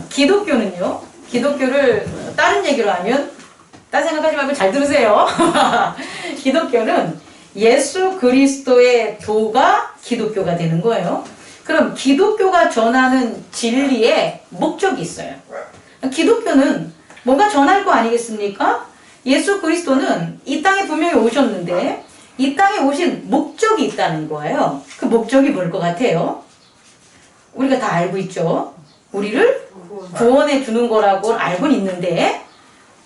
기독교는요, 기독교를 다른 얘기로 하면, 딴 생각하지 말고 잘 들으세요. 기독교는 예수 그리스도의 도가 기독교가 되는 거예요. 그럼 기독교가 전하는 진리에 목적이 있어요. 기독교는 뭔가 전할 거 아니겠습니까? 예수 그리스도는 이 땅에 분명히 오셨는데 이 땅에 오신 목적이 있다는 거예요. 그 목적이 뭘 것 같아요? 우리가 다 알고 있죠. 우리를 구원해 주는 거라고 알고는 있는데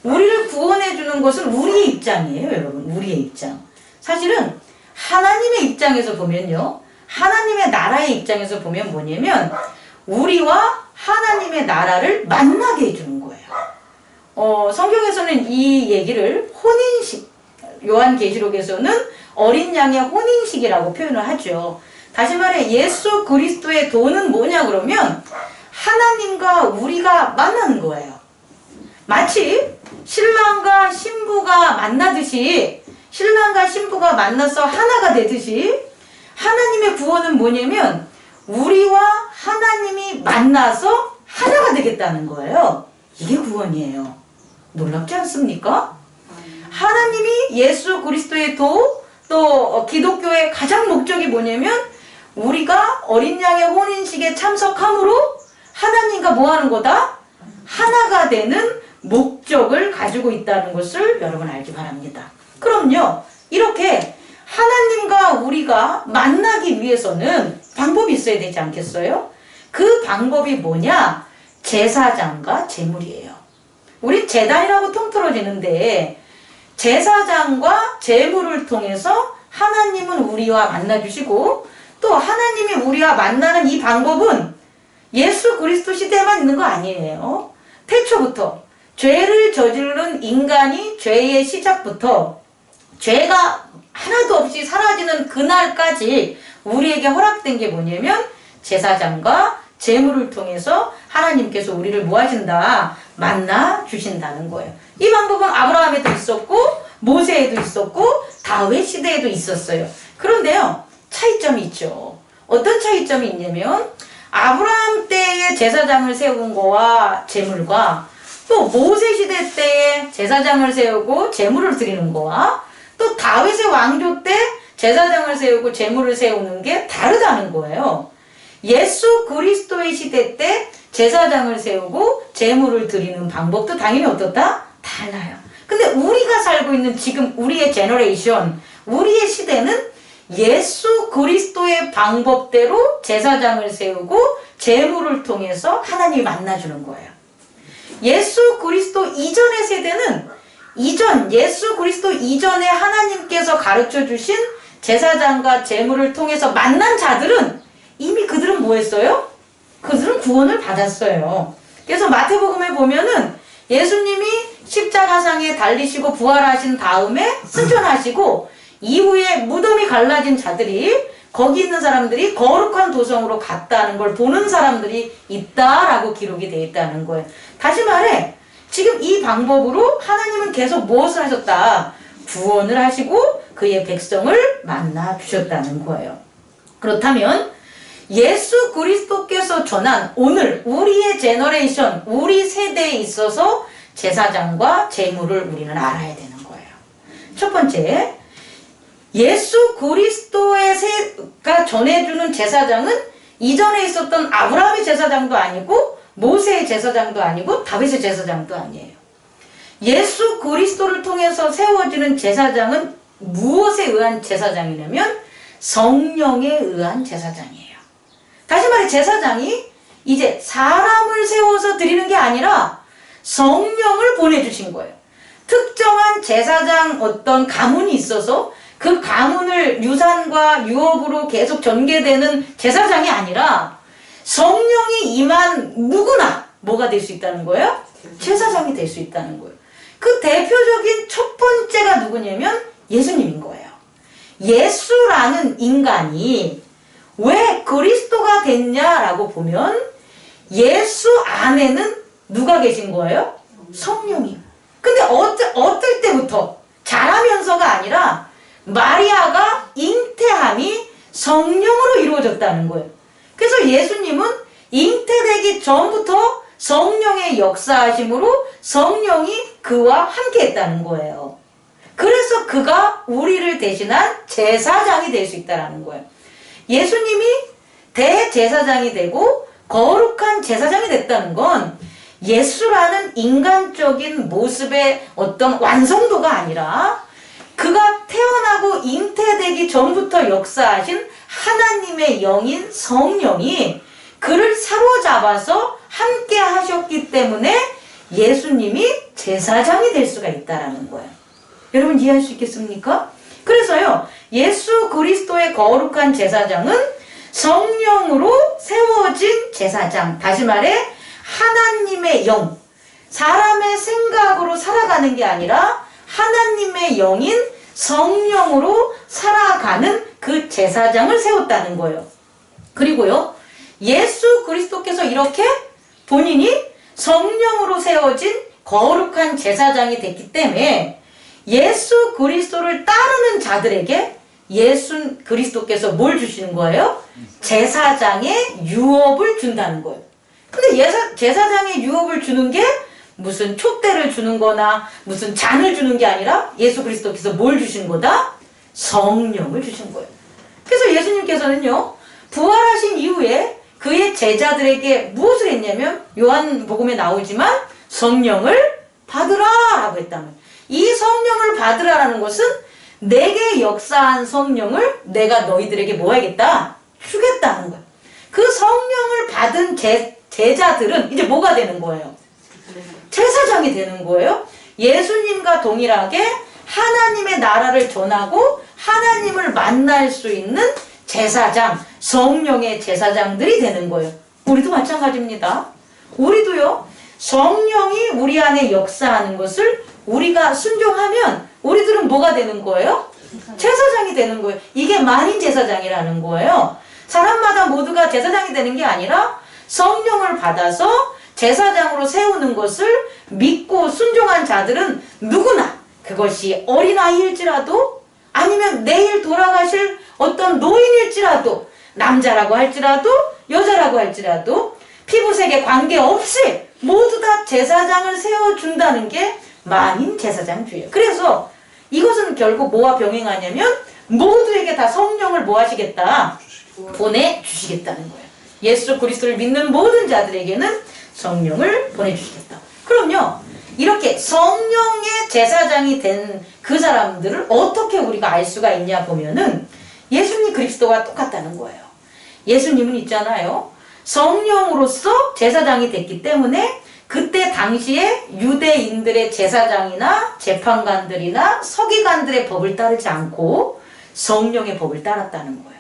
우리를 구원해 주는 것은 우리의 입장이에요, 여러분. 우리의 입장. 사실은 하나님의 입장에서 보면요, 하나님의 나라의 입장에서 보면 뭐냐면 우리와 하나님의 나라를 만나게 해주는 거예요. 성경에서는 이 얘기를 혼인식, 요한계시록에서는 어린 양의 혼인식이라고 표현을 하죠. 다시 말해 예수 그리스도의 도는 뭐냐 그러면 하나님과 우리가 만나는 거예요. 마치 신랑과 신부가 만나듯이, 신랑과 신부가 만나서 하나가 되듯이 하나님의 구원은 뭐냐면 우리와 하나님이 만나서 하나가 되겠다는 거예요. 이게 구원이에요. 놀랍지 않습니까? 하나님이 예수 그리스도의 도, 또 기독교의 가장 목적이 뭐냐면 우리가 어린 양의 혼인식에 참석함으로 하나님과 뭐 하는 거다? 하나가 되는 목적을 가지고 있다는 것을 여러분 알기 바랍니다. 그럼요, 이렇게 하나님과 우리가 만나기 위해서는 방법이 있어야 되지 않겠어요? 그 방법이 뭐냐? 제사장과 제물이에요. 우리 제단이라고 통틀어지는데 제사장과 제물을 통해서 하나님은 우리와 만나주시고 또 하나님이 우리와 만나는 이 방법은 예수 그리스도 시대에만 있는 거 아니에요. 태초부터 죄를 저지른 인간이 죄의 시작부터 죄가 하나도 없이 사라지는 그날까지 우리에게 허락된 게 뭐냐면 제사장과 제물을 통해서 하나님께서 우리를 뭐 하신다? 만나 주신다는 거예요. 이 방법은 아브라함에도 있었고 모세에도 있었고 다윗 시대에도 있었어요. 그런데요, 차이점이 있죠. 어떤 차이점이 있냐면 아브라함 때의 제사장을 세운 거와 제물과 또 모세 시대 때의 제사장을 세우고 제물을 드리는 거와 또 다윗의 왕조 때 제사장을 세우고 제물을 세우는 게 다르다는 거예요. 예수 그리스도의 시대 때 제사장을 세우고 제물을 드리는 방법도 당연히 어떻다? 달라요. 근데 우리가 살고 있는 지금 우리의 제너레이션, 우리의 시대는 예수 그리스도의 방법대로 제사장을 세우고 제물을 통해서 하나님이 만나주는 거예요. 예수 그리스도 이전의 세대는 예수 그리스도 이전에 하나님께서 가르쳐 주신 제사장과 제물을 통해서 만난 자들은 이미 그들은 뭐 했어요? 그들은 구원을 받았어요. 그래서 마태복음에 보면은 예수님이 십자가상에 달리시고 부활하신 다음에 승천하시고 이후에 무덤이 갈라진 자들이 거기 있는 사람들이 거룩한 도성으로 갔다는 걸 보는 사람들이 있다라고 기록이 되어 있다는 거예요. 다시 말해 지금 이 방법으로 하나님은 계속 무엇을 하셨다? 구원을 하시고 그의 백성을 만나 주셨다는 거예요. 그렇다면 예수 그리스도께서 전한 오늘 우리의 제너레이션, 우리 세대에 있어서 제사장과 제물을 우리는 알아야 되는 거예요. 첫 번째, 예수 그리스도가 전해주는 제사장은 이전에 있었던 아브라함의 제사장도 아니고 모세의 제사장도 아니고 다윗의 제사장도 아니에요. 예수 그리스도를 통해서 세워지는 제사장은 무엇에 의한 제사장이냐면 성령에 의한 제사장이에요. 다시 말해 제사장이 이제 사람을 세워서 드리는 게 아니라 성령을 보내주신 거예요. 특정한 제사장 어떤 가문이 있어서 그 가문을 유산과 유업으로 계속 전개되는 제사장이 아니라 성령이 임한 누구나 뭐가 될 수 있다는 거예요? 제사장이 될 수 있다는 거예요. 그 대표적인 첫 번째가 누구냐면 예수님인 거예요. 예수라는 인간이 왜 그리스도가 됐냐라고 보면 예수 안에는 누가 계신 거예요? 성령이. 근데 어떨 때부터? 자라면서가 아니라 마리아가 잉태함이 성령으로 이루어졌다는 거예요. 그래서 예수님은 잉태되기 전부터 성령의 역사하심으로 성령이 그와 함께 했다는 거예요. 그래서 그가 우리를 대신한 제사장이 될 수 있다는 거예요. 예수님이 대제사장이 되고 거룩한 제사장이 됐다는 건 예수라는 인간적인 모습의 어떤 완성도가 아니라 그가 태어나고 잉태되기 전부터 역사하신 하나님의 영인 성령이 그를 사로잡아서 함께 하셨기 때문에 예수님이 제사장이 될 수가 있다는 거예요. 여러분 이해할 수 있겠습니까? 그래서요, 예수 그리스도의 거룩한 제사장은 성령으로 세워진 제사장, 다시 말해 하나님의 영, 사람의 생각으로 살아가는 게 아니라 하나님의 영인 성령으로 살아가는 그 제사장을 세웠다는 거예요. 그리고요, 예수 그리스도께서 이렇게 본인이 성령으로 세워진 거룩한 제사장이 됐기 때문에 예수 그리스도를 따르는 자들에게 예수 그리스도께서 뭘 주시는 거예요? 제사장의 유업을 준다는 거예요. 근데 제사장의 유업을 주는 게 무슨 촛대를 주는 거나 무슨 잔을 주는 게 아니라 예수 그리스도께서 뭘 주신 거다? 성령을 주신 거예요. 그래서 예수님께서는요, 부활하신 이후에 그의 제자들에게 무엇을 했냐면 요한복음에 나오지만 성령을 받으라 라고 했다면, 이 성령을 받으라라는 것은 내게 역사한 성령을 내가 너희들에게 뭐 하겠다? 주겠다는 거예요. 그 성령을 받은 제자들은 이제 뭐가 되는 거예요? 제사장이 되는 거예요. 예수님과 동일하게 하나님의 나라를 전하고 하나님을 만날 수 있는 제사장, 성령의 제사장들이 되는 거예요. 우리도 마찬가지입니다. 우리도요, 성령이 우리 안에 역사하는 것을 우리가 순종하면 우리들은 뭐가 되는 거예요? 제사장이 되는 거예요. 이게 만인 제사장이라는 거예요. 사람마다 모두가 제사장이 되는 게 아니라 성령을 받아서 제사장으로 세우는 것을 믿고 순종한 자들은 누구나, 그것이 어린아이일지라도 아니면 내일 돌아가실 어떤 노인일지라도, 남자라고 할지라도 여자라고 할지라도 피부색에 관계없이 모두 다 제사장을 세워준다는 게 만인 제사장주의예요. 그래서 이것은 결국 뭐와 병행하냐면 모두에게 다 성령을 뭐 하시겠다? 보내주시겠다는 거예요. 예수 그리스도를 믿는 모든 자들에게는 성령을 보내주시겠다. 그럼요, 이렇게 성령의 제사장이 된 그 사람들을 어떻게 우리가 알 수가 있냐 보면은 예수님 그리스도와 똑같다는 거예요. 예수님은 있잖아요, 성령으로서 제사장이 됐기 때문에 그때 당시에 유대인들의 제사장이나 재판관들이나 서기관들의 법을 따르지 않고 성령의 법을 따랐다는 거예요.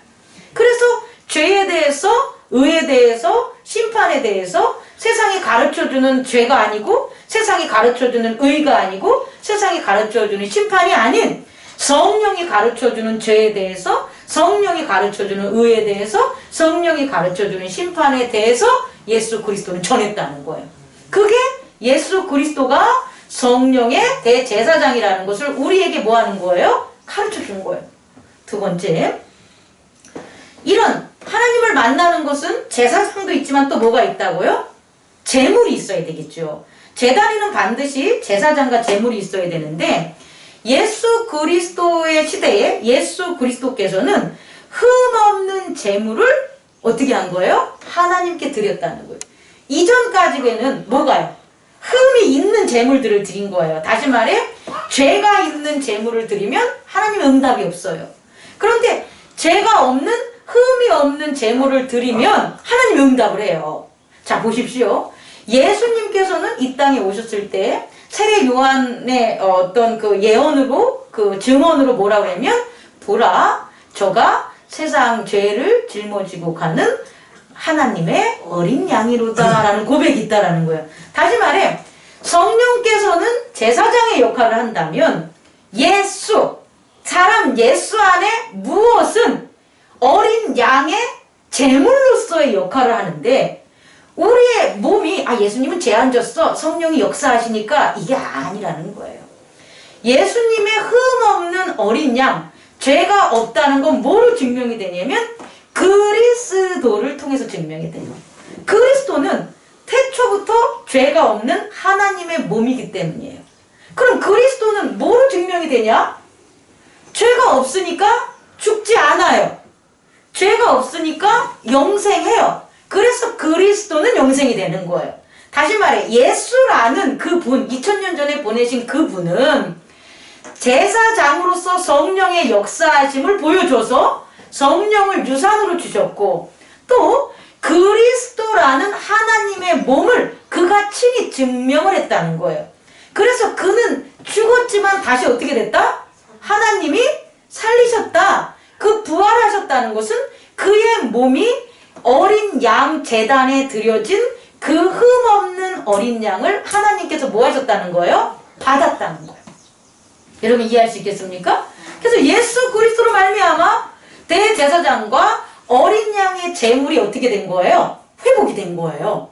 그래서 죄에 대해서, 의에 대해서, 심판에 대해서 세상이 가르쳐주는 죄가 아니고, 세상이 가르쳐주는 의가 아니고, 세상이 가르쳐주는 심판이 아닌 성령이 가르쳐주는 죄에 대해서, 성령이 가르쳐주는 의에 대해서, 성령이 가르쳐주는 심판에 대해서 예수 그리스도는 전했다는 거예요. 그게 예수 그리스도가 성령의 대제사장이라는 것을 우리에게 뭐 하는 거예요? 가르쳐 준 거예요. 두 번째, 이런 하나님을 만나는 것은 제사장도 있지만 또 뭐가 있다고요? 제물이 있어야 되겠죠. 제단에는 반드시 제사장과 제물이 있어야 되는데 예수 그리스도의 시대에 예수 그리스도께서는 흠없는 제물을 어떻게 한 거예요? 하나님께 드렸다는 거예요. 이전까지는 뭐가요? 흠이 있는 제물들을 드린 거예요. 다시 말해 죄가 있는 제물을 드리면 하나님의 응답이 없어요. 그런데 죄가 없는, 흠이 없는 제물을 드리면 하나님이 응답을 해요. 자, 보십시오. 예수님께서는 이 땅에 오셨을 때 세례 요한의 어떤 그 예언으로, 그 증언으로 뭐라고 하냐면, 보라, 저가 세상 죄를 짊어지고 가는 하나님의 어린 양이로다 라는 고백이 있다라는 거예요. 다시 말해 성령께서는 제사장의 역할을 한다면 예수, 사람 예수 안에 무엇은 어린 양의 제물로서의 역할을 하는데, 우리의 몸이 예수님은 죄 안 졌어, 성령이 역사하시니까, 이게 아니라는 거예요. 예수님의 흠없는 어린 양, 죄가 없다는 건 뭐로 증명이 되냐면 그리스도를 통해서 증명이 돼요. 그리스도는 태초부터 죄가 없는 하나님의 몸이기 때문이에요. 그럼 그리스도는 뭐로 증명이 되냐? 죄가 없으니까 죽지 않아요. 죄가 없으니까 영생해요. 그래서 그리스도는 영생이 되는 거예요. 다시 말해, 예수라는 그분, 2000년 전에 보내신 그분은 제사장으로서 성령의 역사하심을 보여줘서 성령을 유산으로 주셨고, 또 그리스도라는 하나님의 몸을 그가 친히 증명을 했다는 거예요. 그래서 그는 죽었지만 다시 어떻게 됐다? 하나님이 살리셨다. 그 부활하셨다는 것은 그의 몸이 어린 양 제단에 드려진 그 흠없는 어린 양을 하나님께서 뭐 하셨다는 거예요? 받았다는 거예요. 여러분 이해할 수 있겠습니까? 그래서 예수 그리스도로 말미암아 대제사장과 어린 양의 제물이 어떻게 된 거예요? 회복이 된 거예요.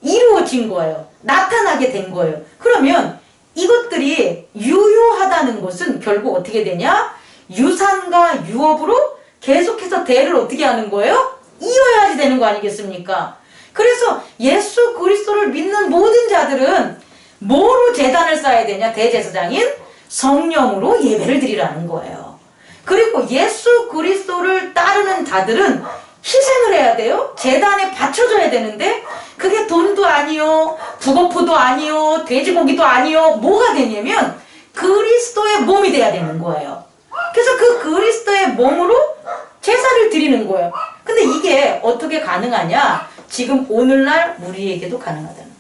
이루어진 거예요. 나타나게 된 거예요. 그러면 이것들이 유효하다는 것은 결국 어떻게 되냐? 유산과 유업으로 계속해서 대를 어떻게 하는 거예요? 이어야지 되는 거 아니겠습니까? 그래서 예수 그리스도를 믿는 모든 자들은 뭐로 제단을 쌓아야 되냐? 대제사장인 성령으로 예배를 드리라는 거예요. 그리고 예수 그리스도를 따르는 자들은 희생을 해야 돼요. 제단에 바쳐줘야 되는데 그게 돈도 아니요, 북어포도 아니요, 돼지고기도 아니요. 뭐가 되냐면 그리스도의 몸이 돼야 되는 거예요. 그래서 그 그리스도의 몸으로 제사를 드리는 거예요. 근데 이게 어떻게 가능하냐? 지금 오늘날 우리에게도 가능하다는 거예요.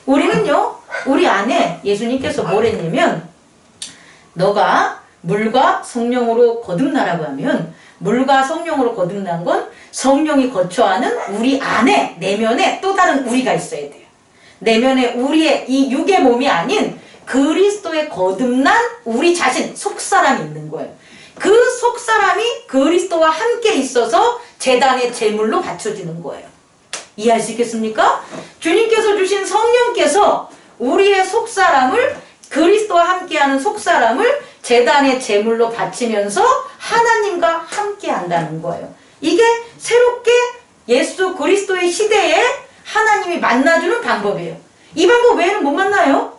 우리는요, 우리 안에 예수님께서 뭘 했냐면, 너가 물과 성령으로 거듭나라고 하면, 물과 성령으로 거듭난 건 성령이 거처하는 우리 안에, 내면에 또 다른 우리가 있어야 돼요. 내면에 우리의 이 육의 몸이 아닌 그리스도의 거듭난 우리 자신, 속사람이 있는 거예요. 그 속사람이 그리스도와 함께 있어서 제단의 제물로 바쳐지는 거예요. 이해할 수 있겠습니까? 주님께서 주신 성령께서 우리의 속사람을, 그리스도와 함께하는 속사람을 제단의 제물로 바치면서 하나님과 함께 한다는 거예요. 이게 새롭게 예수 그리스도의 시대에 하나님이 만나주는 방법이에요. 이 방법 외에는 못 만나요.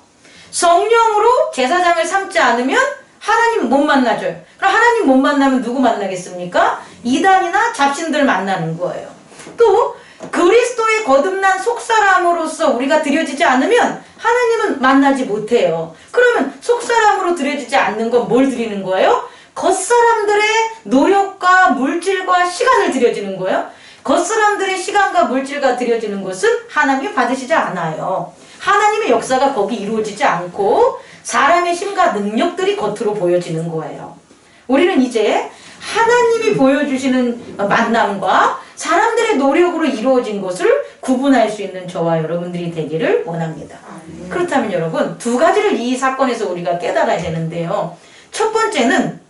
성령으로 제사장을 삼지 않으면 하나님 못 만나줘요. 그럼 하나님 못 만나면 누구 만나겠습니까? 이단이나 잡신들 만나는 거예요. 또 그리스도의 거듭난 속사람으로서 우리가 드려지지 않으면 하나님은 만나지 못해요. 그러면 속사람으로 드려지지 않는 건 뭘 드리는 거예요? 겉사람들의 노력과 물질과 시간을 드려지는 거예요. 겉사람들의 시간과 물질과 드려지는 것은 하나님이 받으시지 않아요. 하나님의 역사가 거기 이루어지지 않고 사람의 힘과 능력들이 겉으로 보여지는 거예요. 우리는 이제 하나님이 보여주시는 만남과 사람들의 노력으로 이루어진 것을 구분할 수 있는 저와 여러분들이 되기를 원합니다. 그렇다면 여러분, 두 가지를 이 사건에서 우리가 깨달아야 되는데요. 첫 번째는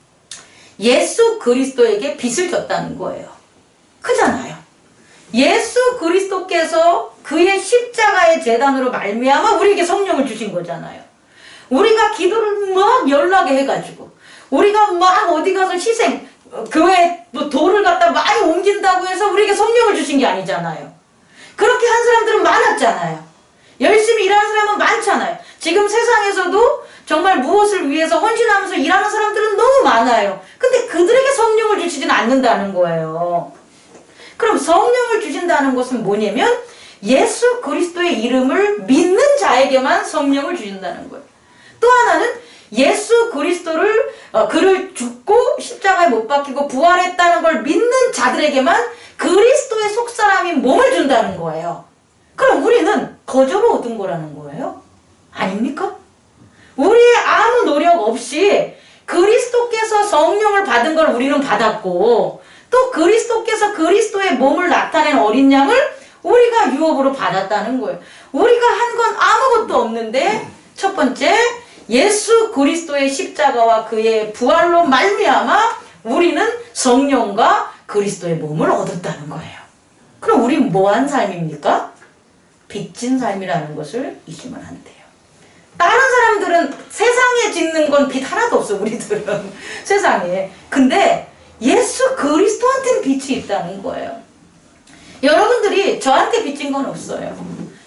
예수 그리스도에게 빚을 졌다는 거예요. 크잖아요. 예수 그리스도께서 그의 십자가의 제단으로 말미암아 우리에게 성령을 주신 거잖아요. 우리가 기도를 막 열나게 해가지고 우리가 막 어디 가서 희생, 교회 뭐 돌을 갖다 많이 옮긴다고 해서 우리에게 성령을 주신 게 아니잖아요. 그렇게 한 사람들은 많았잖아요. 열심히 일하는 사람은 많잖아요. 지금 세상에서도 정말 무엇을 위해서 헌신하면서 일하는 사람들은 너무 많아요. 근데 그들에게 성령을 주시지는 않는다는 거예요. 그럼 성령을 주신다는 것은 뭐냐면 예수 그리스도의 이름을 믿는 자에게만 성령을 주신다는 거예요. 또 하나는 예수 그리스도를 그를 죽고 십자가에 못 박히고 부활했다는 걸 믿는 자들에게만 그리스도의 속사람인 몸을 준다는 거예요. 그럼 우리는 거저로 얻은 거라는 거예요? 아닙니까? 우리의 아무 노력 없이 그리스도께서 성령을 받은 걸 우리는 받았고, 또 그리스도께서 그리스도의 몸을 나타낸 어린 양을 우리가 유업으로 받았다는 거예요. 우리가 한 건 아무것도 없는데 첫 번째, 예수 그리스도의 십자가와 그의 부활로 말미암아 우리는 성령과 그리스도의 몸을 얻었다는 거예요. 그럼 우리는 뭐한 삶입니까? 빚진 삶이라는 것을 잊으면 안 돼요. 다른 사람들은 세상에 짓는 건 빚 하나도 없어, 우리들은. 세상에. 근데 예수 그리스도한테는 빚이 있다는 거예요. 여러분들이 저한테 빚진 건 없어요.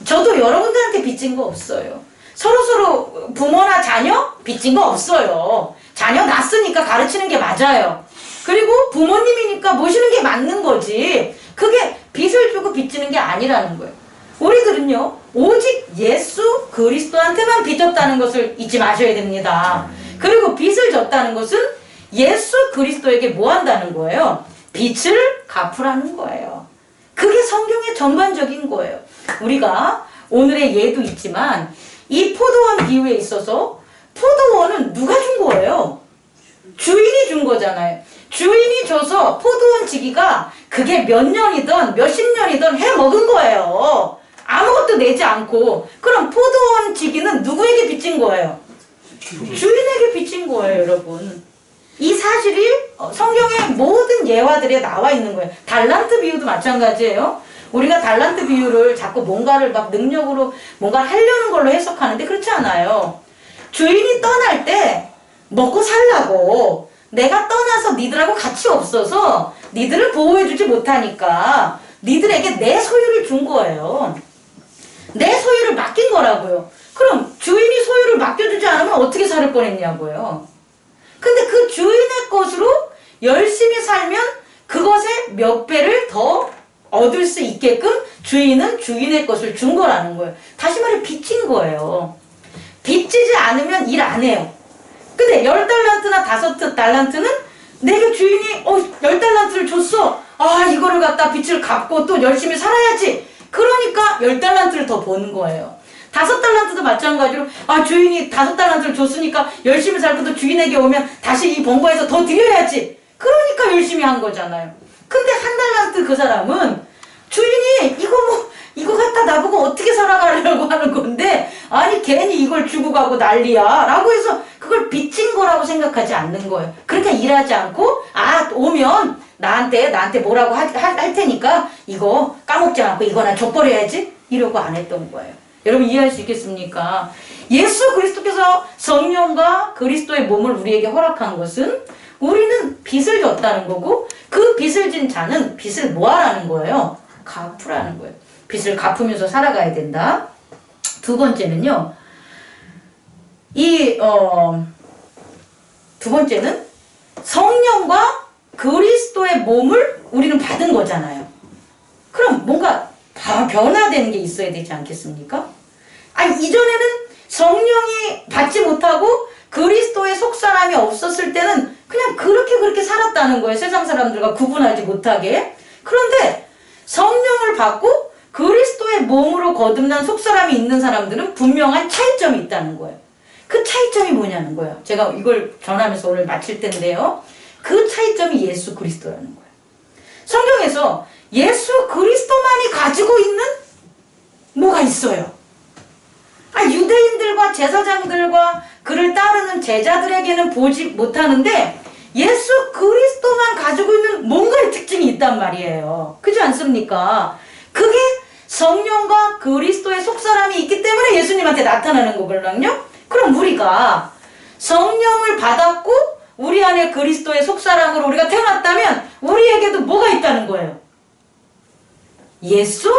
저도 여러분들한테 빚진 거 없어요. 서로서로 부모나 자녀 빚진 거 없어요. 자녀 낳았으니까 가르치는 게 맞아요. 그리고 부모님이니까 모시는 게 맞는 거지. 그게 빚을 주고 빚지는 게 아니라는 거예요. 우리들은요, 오직 예수 그리스도한테만 빚졌다는 것을 잊지 마셔야 됩니다. 그리고 빚을 졌다는 것은 예수 그리스도에게 뭐 한다는 거예요? 빚을 갚으라는 거예요. 그게 성경의 전반적인 거예요. 우리가 오늘의 예도 있지만 이 포도원 비유에 있어서 포도원은 누가 준 거예요? 주인이 준 거잖아요. 주인이 줘서 포도원 지기가 그게 몇 년이든 몇십 년이든 해 먹은 거예요. 아무것도 내지 않고. 그럼 포도원 지기는 누구에게 빚진 거예요? 주인에게 빚진 거예요, 여러분. 이 사실이 성경의 모든 예화들에 나와 있는 거예요. 달란트 비유도 마찬가지예요. 우리가 달란트 비유를 자꾸 뭔가를 막 능력으로 뭔가 하려는 걸로 해석하는데 그렇지 않아요. 주인이 떠날 때 먹고 살라고 내가 떠나서 니들하고 같이 없어서 니들을 보호해주지 못하니까 니들에게 내 소유를 준 거예요. 내 소유를 맡긴 거라고요. 그럼 주인이 소유를 맡겨주지 않으면 어떻게 살 뻔했냐고요. 근데 그 주인의 것으로 열심히 살면 그것의 몇 배를 더 얻을 수 있게끔 주인은 주인의 것을 준 거라는 거예요. 다시 말해 빚진 거예요. 빚지지 않으면 일 안 해요. 근데 10달란트나 5달란트는 내게 주인이 10달란트를 줬어. 아, 이거를 갖다 빚을 갚고 또 열심히 살아야지. 그러니까 10달란트를 더 버는 거예요. 5달란트도 마찬가지로 주인이 5달란트를 줬으니까 열심히 살고 또 주인에게 오면 다시 이 번 거에서 더 드려야지. 그러니까 열심히 한 거잖아요. 근데 1달란트 그 사람은 주인이 이거 갖다 나보고 어떻게 살아가려고 하는 건데 아니 괜히 이걸 주고 가고 난리야 라고 해서 그걸 빚진 거라고 생각하지 않는 거예요. 그러니까 일하지 않고 오면 나한테 뭐라고 할 테니까 이거 까먹지 않고 이거나 줘버려야지 이러고 안 했던 거예요. 여러분 이해할 수 있겠습니까? 예수 그리스도께서 성령과 그리스도의 몸을 우리에게 허락한 것은 우리는 빚을 졌다는 거고 그 빚을 진 자는 빚을 뭐 하라는 거예요? 갚으라는 거예요. 빚을 갚으면서 살아가야 된다. 두 번째는요. 두 번째는 성령과 그리스도의 몸을 우리는 받은 거잖아요. 그럼 뭔가 변화되는 게 있어야 되지 않겠습니까? 이전에는 성령이 받지 못하고 그리스도의 속사람이 없었을 때는 그냥 그렇게 살았다는 거예요. 세상 사람들과 구분하지 못하게. 그런데 성령을 받고 그리스도의 몸으로 거듭난 속사람이 있는 사람들은 분명한 차이점이 있다는 거예요. 그 차이점이 뭐냐는 거예요. 제가 이걸 전하면서 오늘 마칠 텐데요. 그 차이점이 예수 그리스도라는 거예요. 성경에서 예수 그리스도만이 가지고 있는 뭐가 있어요. 유대인들과 제사장들과 그를 따르는 제자들에게는 보지 못하는데 예수 그리스도만 가지고 있는 뭔가의 특징이 있단 말이에요. 그렇지 않습니까? 그게 성령과 그리스도의 속사람이 있기 때문에 예수님한테 나타나는 거거든요. 그럼 우리가 성령을 받았고 우리 안에 그리스도의 속사람으로 우리가 태어났다면 우리에게도 뭐가 있다는 거예요? 예수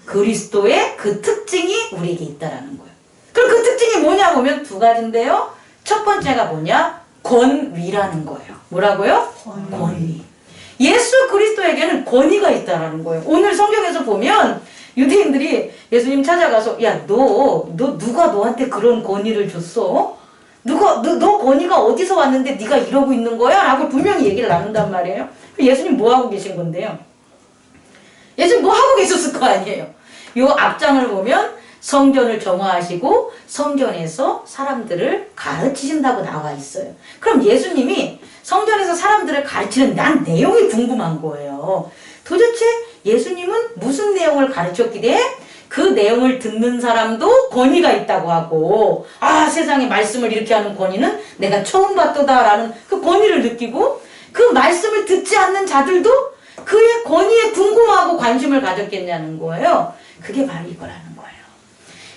그리스도의 그 특징이 우리에게 있다는 거예요. 그럼 그 특징이 뭐냐 보면 두 가지인데요. 첫 번째가 뭐냐? 권위라는 거예요. 뭐라고요? 권위. 예수 그리스도에게는 권위가 있다는 거예요. 오늘 성경에서 보면 유대인들이 예수님 찾아가서 누가 너한테 그런 권위를 줬어? 너 권위가 어디서 왔는데 네가 이러고 있는 거야? 라고 분명히 얘기를 나눈단 말이에요. 예수님 뭐 하고 계신 건데요? 예수님 뭐 하고 계셨을 거 아니에요? 요 앞장을 보면 성전을 정화하시고 성전에서 사람들을 가르치신다고 나와 있어요. 그럼 예수님이 성전에서 사람들을 가르치는 난 내용이 궁금한 거예요. 도대체 예수님은 무슨 내용을 가르쳤기에 그 내용을 듣는 사람도 권위가 있다고 하고 세상에 말씀을 이렇게 하는 권위는 내가 처음 봤도다라는 그 권위를 느끼고 그 말씀을 듣지 않는 자들도 그의 권위에 궁금하고 관심을 가졌겠냐는 거예요. 그게 바로 이거라는 거예요.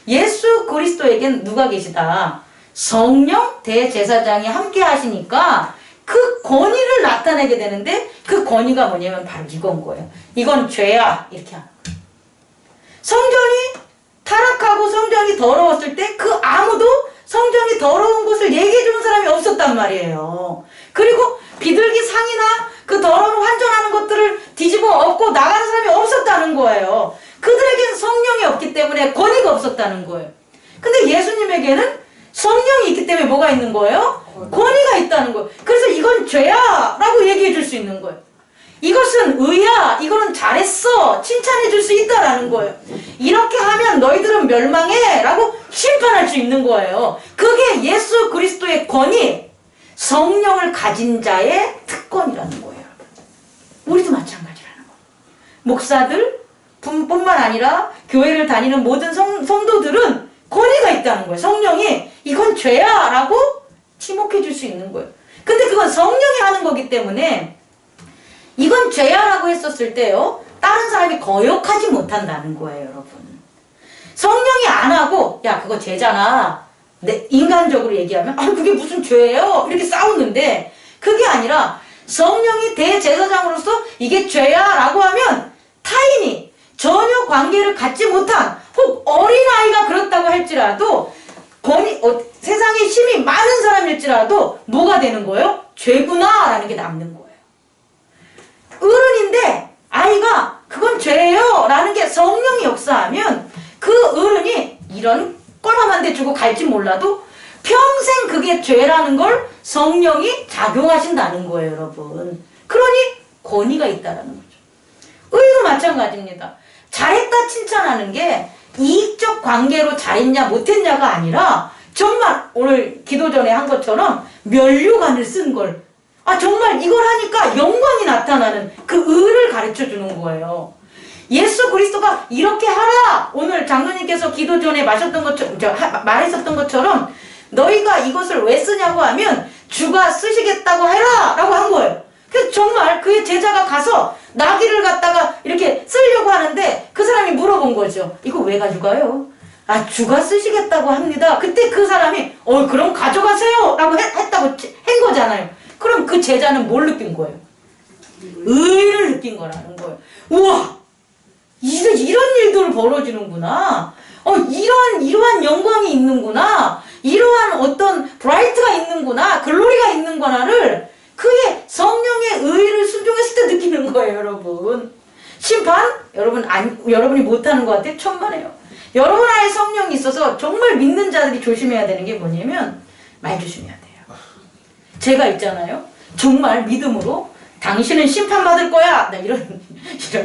예수 그리스도에겐 누가 계시다? 성령 대제사장이 함께 하시니까 그 권위를 나타내게 되는데 그 권위가 뭐냐면 바로 이건 거예요. 이건 죄야 이렇게 하는 거예요. 성전이 타락하고 성전이 더러웠을 때 그 아무도 성전이 더러운 것을 얘기해 주는 사람이 없었단 말이에요. 그리고 비둘기 상이나 그 더러운 환전하는 것들을 뒤집어 엎고 나가는 사람이 없었다는 거예요. 그들에게는 성령이 없기 때문에 권위가 없었다는 거예요. 근데 예수님에게는 성령이 있기 때문에 뭐가 있는 거예요? 권위가 있다는 거예요. 그래서 이건 죄야 라고 얘기해 줄 수 있는 거예요. 이것은 의야, 이거는 잘했어, 칭찬해 줄 수 있다라는 거예요. 이렇게 하면 너희들은 멸망해 라고 심판할 수 있는 거예요. 그게 예수 그리스도의 권위, 성령을 가진 자의 특권이라는 거예요. 우리도 마찬가지라는 거예요. 목사들 뿐만 아니라 교회를 다니는 모든 성도들은 권위가 있다는 거예요. 성령이 이건 죄야 라고 지목해 줄 수 있는 거예요. 근데 그건 성령이 하는 거기 때문에 이건 죄야 라고 했었을 때요, 다른 사람이 거역하지 못한다는 거예요, 여러분. 성령이 안 하고 야 그거 죄잖아, 인간적으로 얘기하면 그게 무슨 죄예요? 이렇게 싸우는데, 그게 아니라 성령이 대제사장으로서 이게 죄야 라고 하면 타인이 전혀 관계를 갖지 못한 혹 어린아이가 그렇다고 할지라도 세상에 힘이 많은 사람일지라도 뭐가 되는 거예요? 죄구나 라는 게 남는 거예요. 어른인데 아이가 그건 죄예요 라는 게 성령이 역사하면 그 어른이 이런 꼴만 대 주고 갈지 몰라도 평생 그게 죄라는 걸 성령이 작용하신다는 거예요, 여러분. 그러니 권위가 있다라는 거죠. 의도 마찬가지입니다. 잘했다 칭찬하는 게 이익적 관계로 잘했냐 못했냐가 아니라 정말 오늘 기도 전에 한 것처럼 면류관을 쓴 걸, 정말 이걸 하니까 영광이 나타나는 그 의를 가르쳐 주는 거예요. 예수 그리스도가 이렇게 하라! 오늘 장로님께서 기도 전에 말했었던 것처럼 너희가 이것을 왜 쓰냐고 하면 주가 쓰시겠다고 해라! 라고 한 거예요. 그래서 정말 그의 제자가 가서 나귀를 갖다가 이렇게 쓰려고 하는데 그 사람이 물어본 거죠. 이거 왜 가져가요? 주가 쓰시겠다고 합니다. 그때 그 사람이 그럼 가져가세요! 라고 했다고 한 거잖아요. 그럼 그 제자는 뭘 느낀 거예요? 의를 느낀 거라는 거예요. 우와! 이런 일들 벌어지는구나. 이러한 영광이 있는구나. 이러한 어떤 브라이트가 있는구나. 글로리가 있는구나를 그의 성령의 의를 순종했을 때 느끼는 거예요, 여러분. 심판? 여러분이 못하는 것 같아요? 천만에요. 여러분 안에 성령이 있어서 정말 믿는 자들이 조심해야 되는 게 뭐냐면 말 조심해야 돼요. 제가 있잖아요. 정말 믿음으로 당신은 심판받을 거야. 나 이런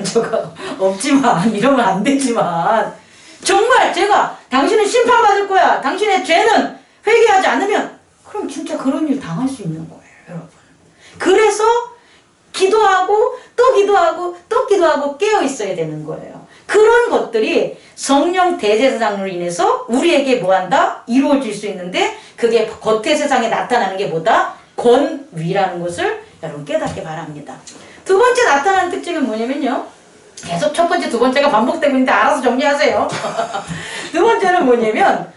적 없지만, 이러면 안 되지만, 정말 제가 당신은 심판받을 거야. 당신의 죄는 회개하지 않으면, 그럼 진짜 그런 일 당할 수 있는 거예요, 여러분. 그래서 기도하고, 또 기도하고, 또 기도하고 깨어 있어야 되는 거예요. 그런 것들이 성령 대제사장으로 인해서 우리에게 뭐한다? 이루어질 수 있는데, 그게 겉의 세상에 나타나는 게 뭐다? 권위라는 것을 여러분 깨닫게 바랍니다. 두 번째 나타나는 특징은 뭐냐면요, 계속 첫 번째, 두 번째가 반복되고 있는데 알아서 정리하세요. 두 번째는 뭐냐면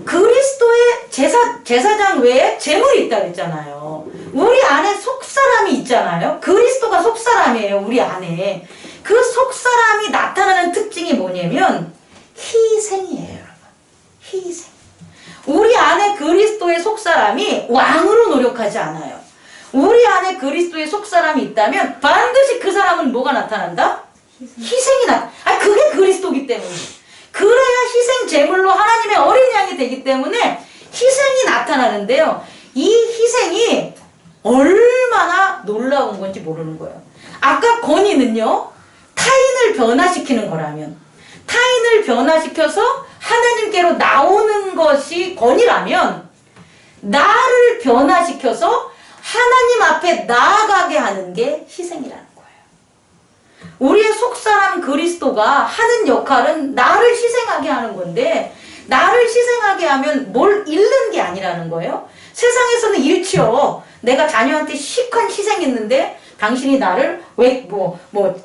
그리스도의 제사장 외에 제물이 있다고 했잖아요. 우리 안에 속사람이 있잖아요. 그리스도가 속사람이에요, 우리 안에. 그 속사람이 나타나는 특징이 뭐냐면 희생이에요, 여러분. 희생. 우리 안에 그리스도의 속사람이 왕으로 노력하지 않아요. 우리 안에 그리스도의 속사람이 있다면 반드시 그 사람은 뭐가 나타난다? 희생이 그게 그리스도기 때문에. 그래야 희생 제물로 하나님의 어린 양이 되기 때문에 희생이 나타나는데요. 이 희생이 얼마나 놀라운 건지 모르는 거예요. 아까 권위는요, 타인을 변화시키는 거라면, 타인을 변화시켜서 하나님께로 나오는 것이 권위라면, 나를 변화시켜서 하나님 앞에 나아가게 하는 게 희생이라는 거예요. 우리의 속사람 그리스도가 하는 역할은 나를 희생하게 하는 건데, 나를 희생하게 하면 뭘 잃는 게 아니라는 거예요. 세상에서는 잃지요. 내가 자녀한테 시큰 희생했는데 당신이 나를 왜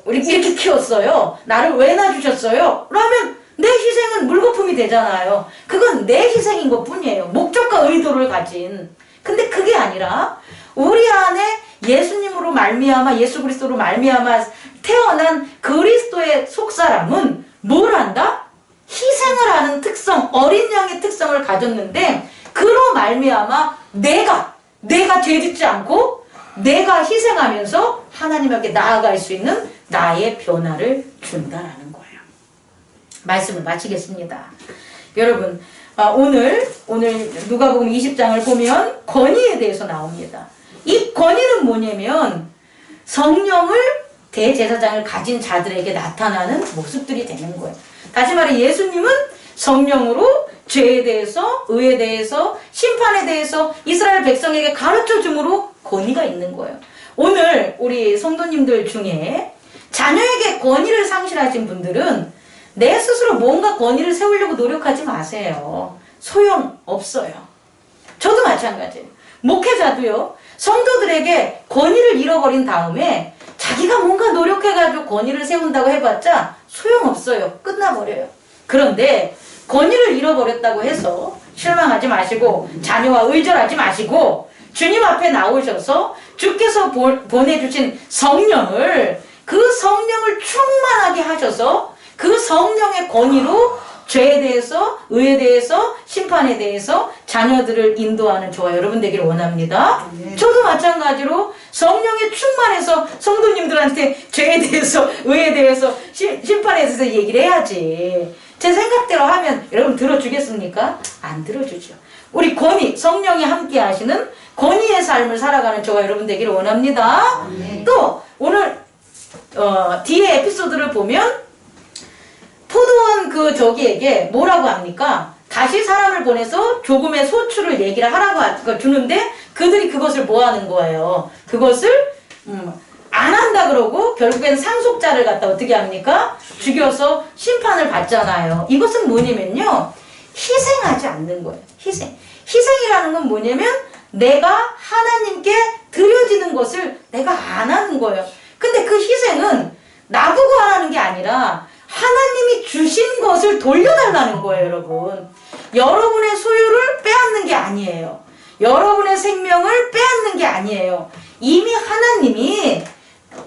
이렇게 키웠어요? 나를 왜 낳아주셨어요? 그러면 내 희생은 물거품이 되잖아요. 그건 내 희생인 것 뿐이에요. 목적과 의도를 가진. 근데 그게 아니라 우리 안에 예수님으로 말미암아, 예수 그리스도로 말미암아 태어난 그리스도의 속사람은 뭘 한다? 희생을 하는 특성, 어린 양의 특성을 가졌는데 그로 말미암아 내가 죄짓지 않고 내가 희생하면서 하나님에게 나아갈 수 있는 나의 변화를 준다라는 거예요. 말씀을 마치겠습니다. 여러분, 오늘 누가복음 20장을 보면 권위에 대해서 나옵니다. 이 권위는 뭐냐면 성령을 대제사장을 가진 자들에게 나타나는 모습들이 되는 거예요. 다시 말해 예수님은 성령으로 죄에 대해서, 의에 대해서, 심판에 대해서 이스라엘 백성에게 가르쳐 줌으로 권위가 있는 거예요. 오늘 우리 성도님들 중에 자녀에게 권위를 상실하신 분들은 내 스스로 뭔가 권위를 세우려고 노력하지 마세요. 소용없어요. 저도 마찬가지예요. 목회자도요. 성도들에게 권위를 잃어버린 다음에 자기가 뭔가 노력해가지고 권위를 세운다고 해봤자 소용없어요. 끝나버려요. 그런데 권위를 잃어버렸다고 해서 실망하지 마시고 자녀와 의절하지 마시고 주님 앞에 나오셔서 주께서 보내주신 성령을 그 성령을 충만하게 하셔서 그 성령의 권위로 죄에 대해서, 의에 대해서, 심판에 대해서 자녀들을 인도하는 저와 여러분 되기를 원합니다. 저도 마찬가지로 성령에 충만해서 성도님들한테 죄에 대해서, 의에 대해서, 심판에 대해서 얘기를 해야지. 제 생각대로 하면 여러분 들어주겠습니까? 안 들어주죠. 우리 권위, 성령이 함께 하시는 권위의 삶을 살아가는 저와 여러분 되기를 원합니다. 또 오늘 뒤에 에피소드를 보면 포도원 그 저기에게 뭐라고 합니까? 다시 사람을 보내서 조금의 소출을 얘기를 하라고 주는데 그들이 그것을 뭐 하는 거예요? 그것을 안 한다 그러고 결국엔 상속자를 갖다 어떻게 합니까? 죽여서 심판을 받잖아요. 이것은 뭐냐면요. 희생하지 않는 거예요. 희생이라는 건 뭐냐면 내가 하나님께 드려지는 것을 내가 안 하는 거예요. 근데 그 희생은 나보고 하라는 게 아니라 하나님이 주신 것을 돌려달라는 거예요, 여러분. 여러분의 소유를 빼앗는 게 아니에요. 여러분의 생명을 빼앗는 게 아니에요. 이미 하나님이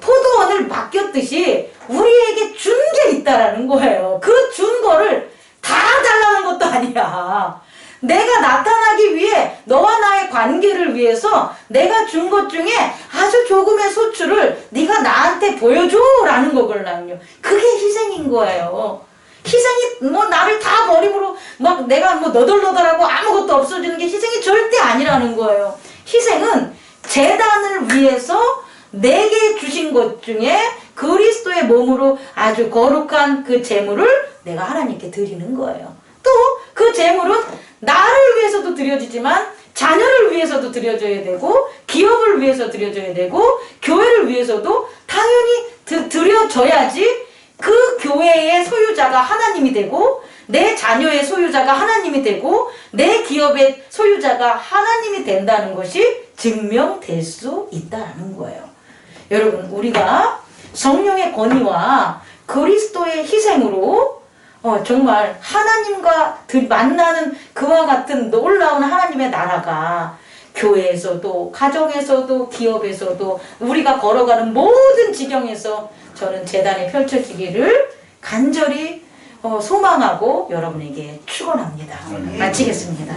포도원을 맡겼듯이 우리에게 준 게 있다라는 거예요. 그 준 거를 다 달라는 것도 아니야. 내가 나타나기 위해 너와 나의 관계를 위해서 내가 준 것 중에 아주 조금의 소출을 네가 나한테 보여줘라는 거거든요. 그게 희생인 거예요. 희생이 뭐 나를 다 버림으로 막 내가 뭐 너덜너덜하고 아무것도 없어지는 게 희생이 절대 아니라는 거예요. 희생은 제단을 위해서 내게 주신 것 중에 그리스도의 몸으로 아주 거룩한 그 제물을 내가 하나님께 드리는 거예요. 또 그 제물은 나를 위해서도 드려지지만 자녀를 위해서도 드려져야 되고 기업을 위해서 드려져야 되고 교회를 위해서도 당연히 드려져야지 그 교회의 소유자가 하나님이 되고 내 자녀의 소유자가 하나님이 되고 내 기업의 소유자가 하나님이 된다는 것이 증명될 수 있다는 거예요. 여러분 우리가 성령의 권위와 그리스도의 희생으로 정말 하나님과 만나는 그와 같은 놀라운 하나님의 나라가 교회에서도 가정에서도 기업에서도 우리가 걸어가는 모든 지경에서 저는 제단에 펼쳐지기를 간절히 소망하고 여러분에게 축원합니다. 마치겠습니다.